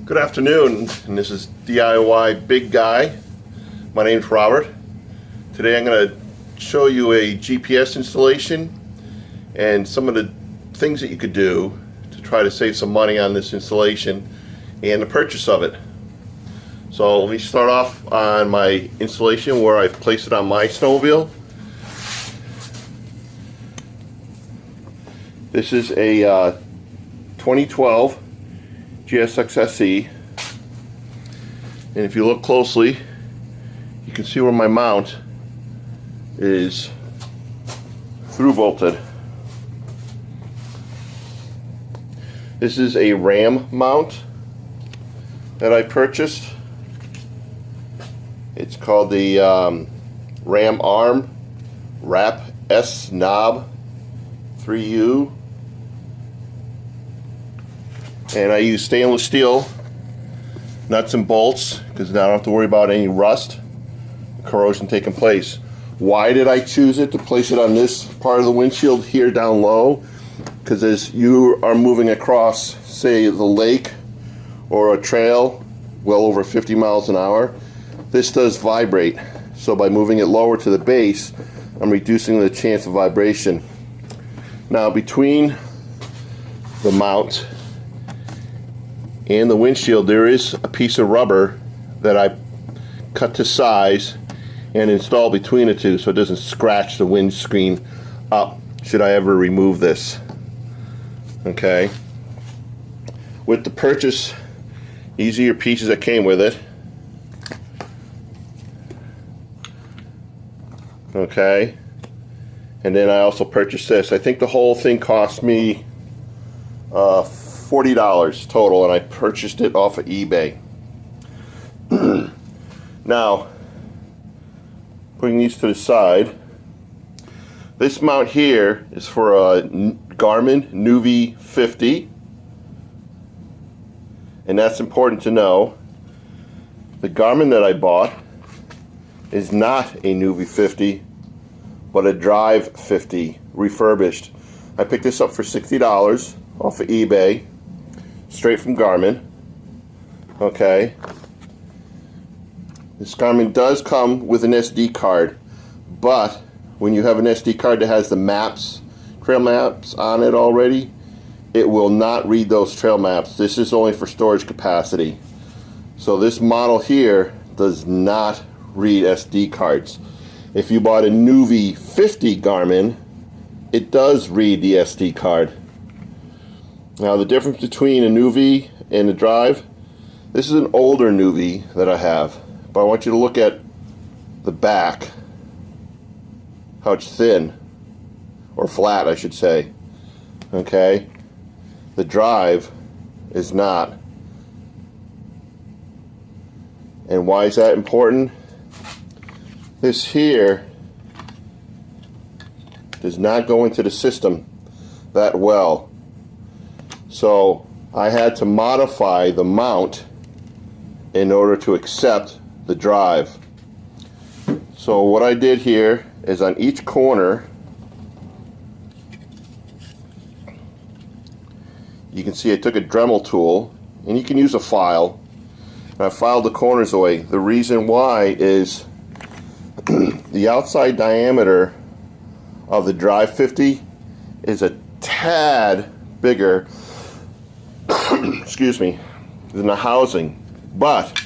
Good afternoon, and this is DIY Big Guy. My name's Robert. Today I'm going to show you a GPS installation and some of the things that you could do to try to save some money on this installation and the purchase of it. So let me start off on my installation where I've placed it on my snowmobile. This is a 2012 GSX SE, and if you look closely you can see where my mount is through bolted. This is a ram mount that I purchased. It's called the Ram Arm Wrap S Knob 3U. And I use stainless steel nuts and bolts because now I don't have to worry about any rust, corrosion taking place. Why did I choose it to place it on this part of the windshield here down low? Because as you are moving across, say, the lake or a trail well over 50 miles an hour, this does vibrate. So by moving it lower to the base, I'm reducing the chance of vibration. Now between the mount and the windshield there is a piece of rubber that I cut to size and installed between the two so it doesn't scratch the windscreen up should I ever remove this. Okay. With the purchase, these are your pieces that came with it. Okay. And then I also purchased this. I think the whole thing cost me $40 total, and I purchased it off of eBay. Now, putting these to the side, this mount here is for a Garmin Mount 50, and that's important to know. The Garmin that I bought is not a Mount 50, but a Drive 50 refurbished. I picked this up for $60 off of eBay, straight from Garmin. Okay. This Garmin does come with an SD card, but when you have an SD card that has the maps, trail maps on it already, it will not read those trail maps. This is only for storage capacity. So this model here does not read SD cards. If you bought a Mount 50 Garmin, it does read the SD card. Now the difference between a Mount and a Drive, this is an older Mount that I have, but I want you to look at the back, how it's thin, or flat I should say. Okay, the Drive is not. And why is that important? This here does not go into the system that well. So I had to modify the mount in order to accept the Drive. So what I did here is on each corner, you can see I took a Dremel tool, and you can use a file, and I filed the corners away. The reason why is the outside diameter of the Drive 50 is a tad bigger excuse me, than the housing, but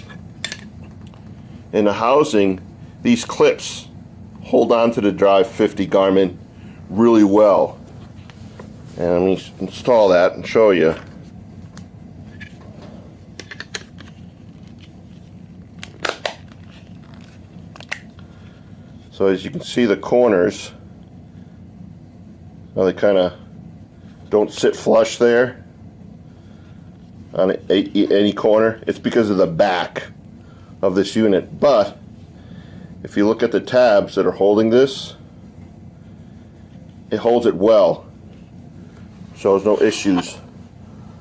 in the housing these clips hold on to the Drive 50 Garmin really well. And let me install that and show you. So as you can see, the corners, well, they kind of don't sit flush there on any corner. It's because of the back of this unit. But if you look at the tabs that are holding this, it holds it well, so there's no issues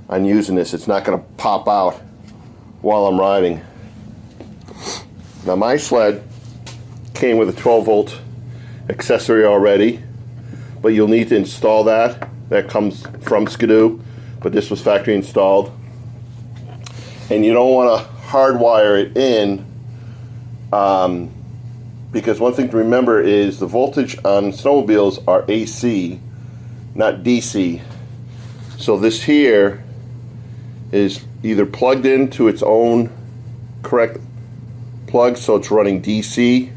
on using this. It's not going to pop out while I'm riding. Now my sled came with a 12-volt accessory already, but you'll need to install that. That comes from Ski-doo, but this was factory installed. and you don't want to hardwire it in, because one thing to remember is the voltage on snowmobiles are AC, not DC. So this here is either plugged into its own correct plug, so it's running DC,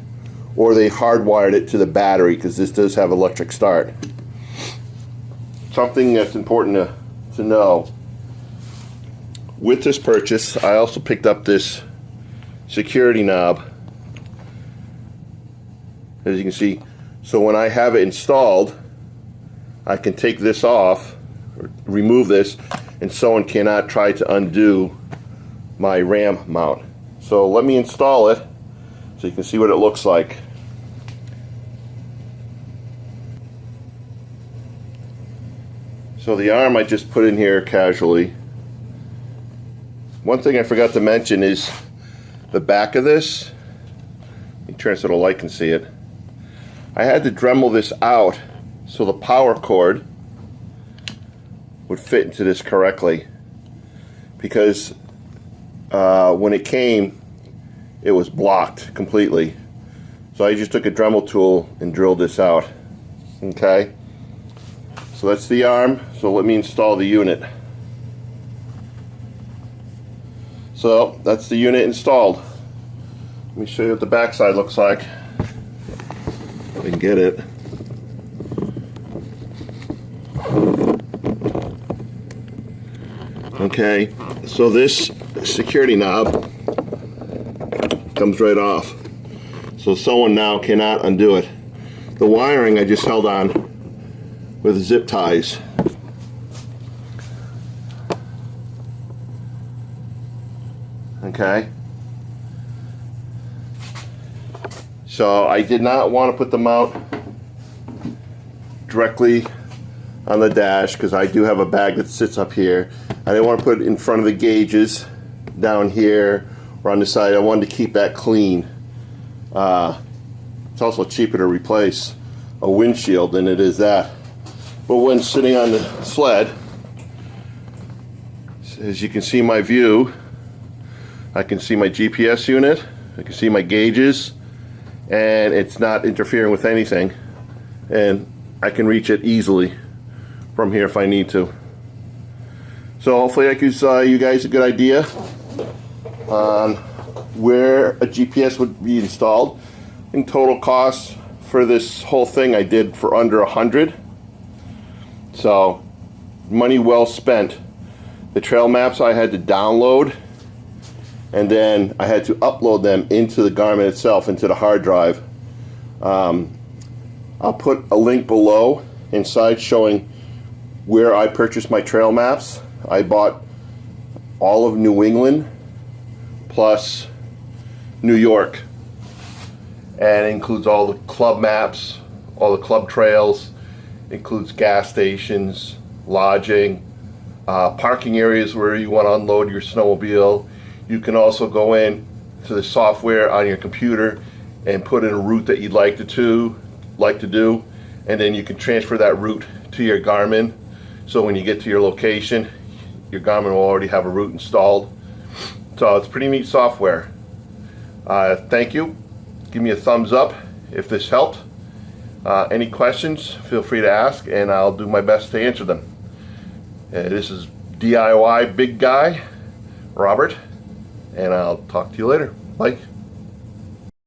or they hardwired it to the battery, because this does have electric start. Something that's important to know. With this purchase, I also picked up this security knob, as you can see. So when I have it installed, I can take this off, or remove this, and someone cannot try to undo my ram mount. So let me install it so you can see what it looks like. So the arm I just put in here casually. One thing I forgot to mention is the back of this. Let me turn so the light can see it. I had to Dremel this out so the power cord would fit into this correctly, because when it came, it was blocked completely. So I just took a Dremel tool and drilled this out. Okay, so that's the arm. So let me install the unit. So that's the unit installed. Let me show you what the back side looks like. If I can get it. Okay, so this security knob comes right off. So someone now cannot undo it. The wiring I just held on with zip ties. Okay. So I did not want to put the mount directly on the dash, because I do have a bag that sits up here. I didn't want to put it in front of the gauges down here or on the side. I wanted to keep that clean. It's also cheaper to replace a windshield than it is that. But when sitting on the sled, as you can see my view, I can see my GPS unit, I can see my gauges, and it's not interfering with anything. And I can reach it easily from here if I need to. So hopefully that gives you guys a good idea on where a GPS would be installed. In total cost for this whole thing I did for under $100. So money well spent. The trail maps I had to download, and then I had to upload them into the Garmin itself, into the hard drive. I'll put a link below inside showing where I purchased my trail maps. I bought all of New England plus New York, and it includes all the club maps, all the club trails, includes gas stations, lodging, parking areas where you want to unload your snowmobile. You can also go in to the software on your computer and put in a route that you'd like to do, and then you can transfer that route to your Garmin. So when you get to your location, your Garmin will already have a route installed. So it's pretty neat software. Thank you. Give me a thumbs up if this helped. Any questions, feel free to ask, and I'll do my best to answer them. This is DIY Big Guy, Robert, and I'll talk to you later. Bye.